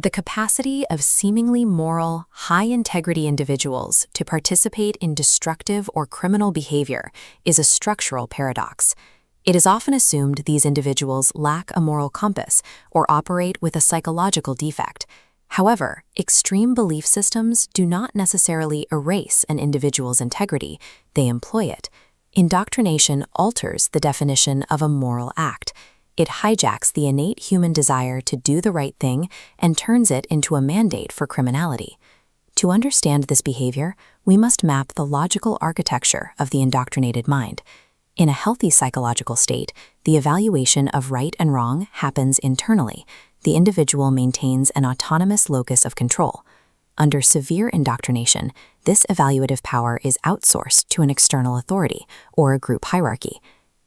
The capacity of seemingly moral, high-integrity individuals to participate in destructive or criminal behavior is a structural paradox. It is often assumed these individuals lack a moral compass or operate with a psychological defect. However, extreme belief systems do not necessarily erase an individual's integrity, they employ it. Indoctrination alters the definition of a moral act. It hijacks the innate human desire to do the right thing and turns it into a mandate for criminality. To understand this behavior, we must map the logical architecture of the indoctrinated mind. In a healthy psychological state, the evaluation of right and wrong happens internally. The individual maintains an autonomous locus of control. Under severe indoctrination, this evaluative power is outsourced to an external authority or a group hierarchy.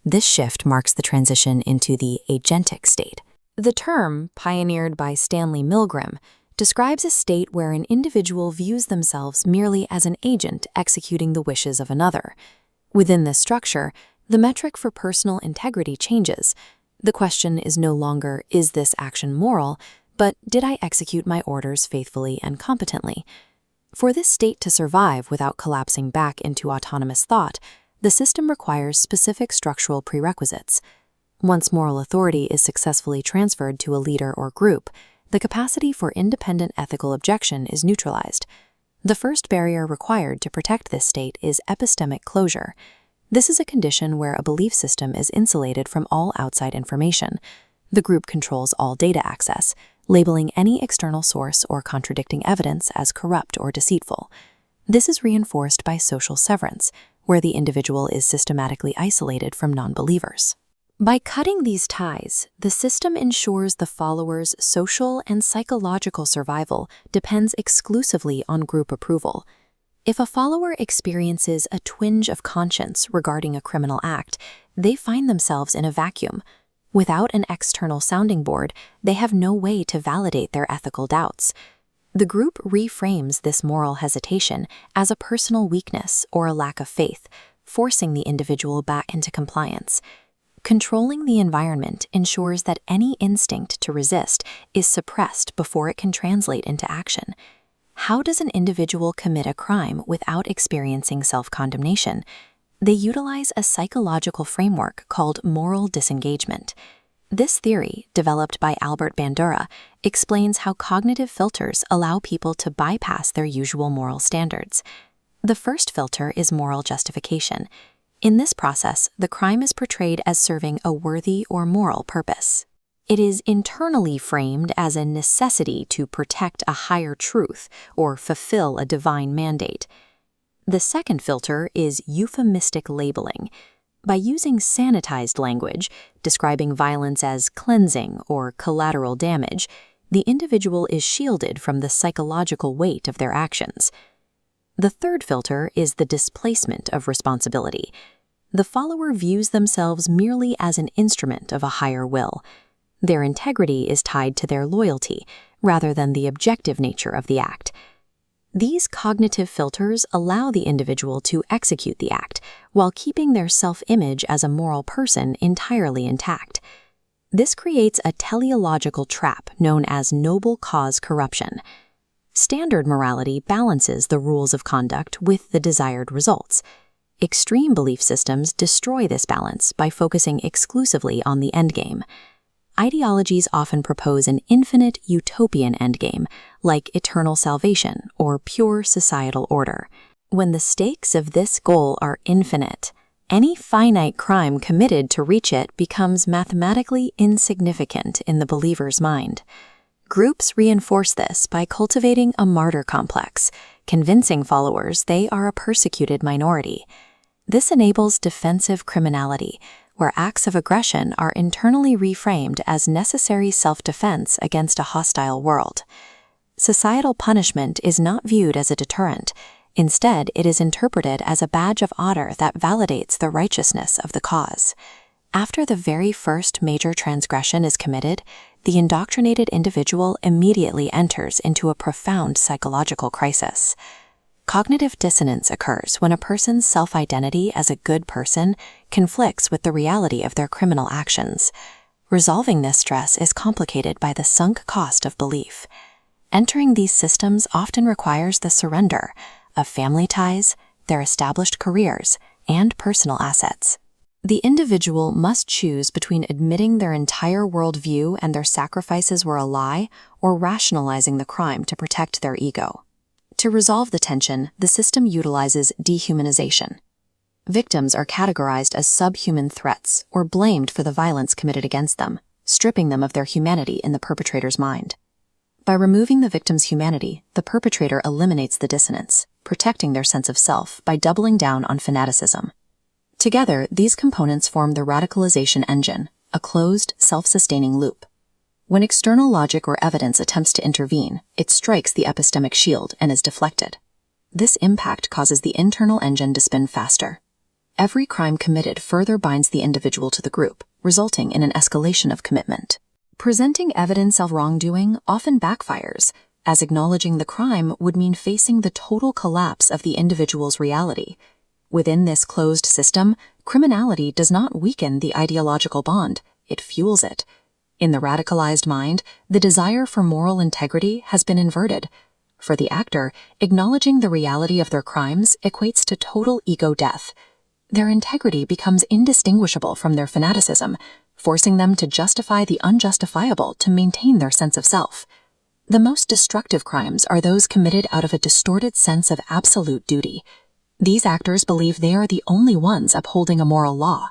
This shift marks the transition into the agentic state. The term, pioneered by Stanley Milgram, describes a state where an individual views themselves merely as an agent executing the wishes of another. Within this structure, the metric for personal integrity changes. The question is no longer, is this action moral, but did I execute my orders faithfully and competently? For this state to survive without collapsing back into autonomous thought, the system requires specific structural prerequisites. Once moral authority is successfully transferred to a leader or group, the capacity for independent ethical objection is neutralized. The first barrier required to protect this state is epistemic closure. This is a condition where a belief system is insulated from all outside information. The group controls all data access, labeling any external source or contradicting evidence as corrupt or deceitful. This is reinforced by social severance, where the individual is systematically isolated from non-believers. By cutting these ties, the system ensures the follower's social and psychological survival depends exclusively on group approval. If a follower experiences a twinge of conscience regarding a criminal act, they find themselves in a vacuum. Without an external sounding board, they have no way to validate their ethical doubts. The group reframes this moral hesitation as a personal weakness or a lack of faith, forcing the individual back into compliance. Controlling the environment ensures that any instinct to resist is suppressed before it can translate into action. How does an individual commit a crime without experiencing self-condemnation? They utilize a psychological framework called moral disengagement. This theory, developed by Albert Bandura, explains how cognitive filters allow people to bypass their usual moral standards. The first filter is moral justification. In this process, the crime is portrayed as serving a worthy or moral purpose. It is internally framed as a necessity to protect a higher truth or fulfill a divine mandate. The second filter is euphemistic labeling. By using sanitized language, describing violence as cleansing or collateral damage, the individual is shielded from the psychological weight of their actions. The third filter is the displacement of responsibility. The follower views themselves merely as an instrument of a higher will. Their integrity is tied to their loyalty, rather than the objective nature of the act. These cognitive filters allow the individual to execute the act while keeping their self-image as a moral person entirely intact. This creates a teleological trap known as noble cause corruption. Standard morality balances the rules of conduct with the desired results. Extreme belief systems destroy this balance by focusing exclusively on the endgame. Ideologies often propose an infinite utopian endgame, like eternal salvation or pure societal order. When the stakes of this goal are infinite, any finite crime committed to reach it becomes mathematically insignificant in the believer's mind. Groups reinforce this by cultivating a martyr complex, convincing followers they are a persecuted minority. This enables defensive criminality, where acts of aggression are internally reframed as necessary self-defense against a hostile world. Societal punishment is not viewed as a deterrent. Instead, it is interpreted as a badge of honor that validates the righteousness of the cause. After the very first major transgression is committed, the indoctrinated individual immediately enters into a profound psychological crisis. Cognitive dissonance occurs when a person's self-identity as a good person conflicts with the reality of their criminal actions. Resolving this stress is complicated by the sunk cost of belief. Entering these systems often requires the surrender of family ties, their established careers, and personal assets. The individual must choose between admitting their entire worldview and their sacrifices were a lie or rationalizing the crime to protect their ego. To resolve the tension, the system utilizes dehumanization. Victims are categorized as subhuman threats or blamed for the violence committed against them, stripping them of their humanity in the perpetrator's mind. By removing the victim's humanity, the perpetrator eliminates the dissonance, protecting their sense of self by doubling down on fanaticism. Together, these components form the radicalization engine, a closed, self-sustaining loop. When external logic or evidence attempts to intervene, it strikes the epistemic shield and is deflected. This impact causes the internal engine to spin faster. Every crime committed further binds the individual to the group, resulting in an escalation of commitment. Presenting evidence of wrongdoing often backfires, as acknowledging the crime would mean facing the total collapse of the individual's reality. Within this closed system, criminality does not weaken the ideological bond, it fuels it. In the radicalized mind, the desire for moral integrity has been inverted. For the actor, acknowledging the reality of their crimes equates to total ego death. Their integrity becomes indistinguishable from their fanaticism, forcing them to justify the unjustifiable to maintain their sense of self. The most destructive crimes are those committed out of a distorted sense of absolute duty. These actors believe they are the only ones upholding a moral law,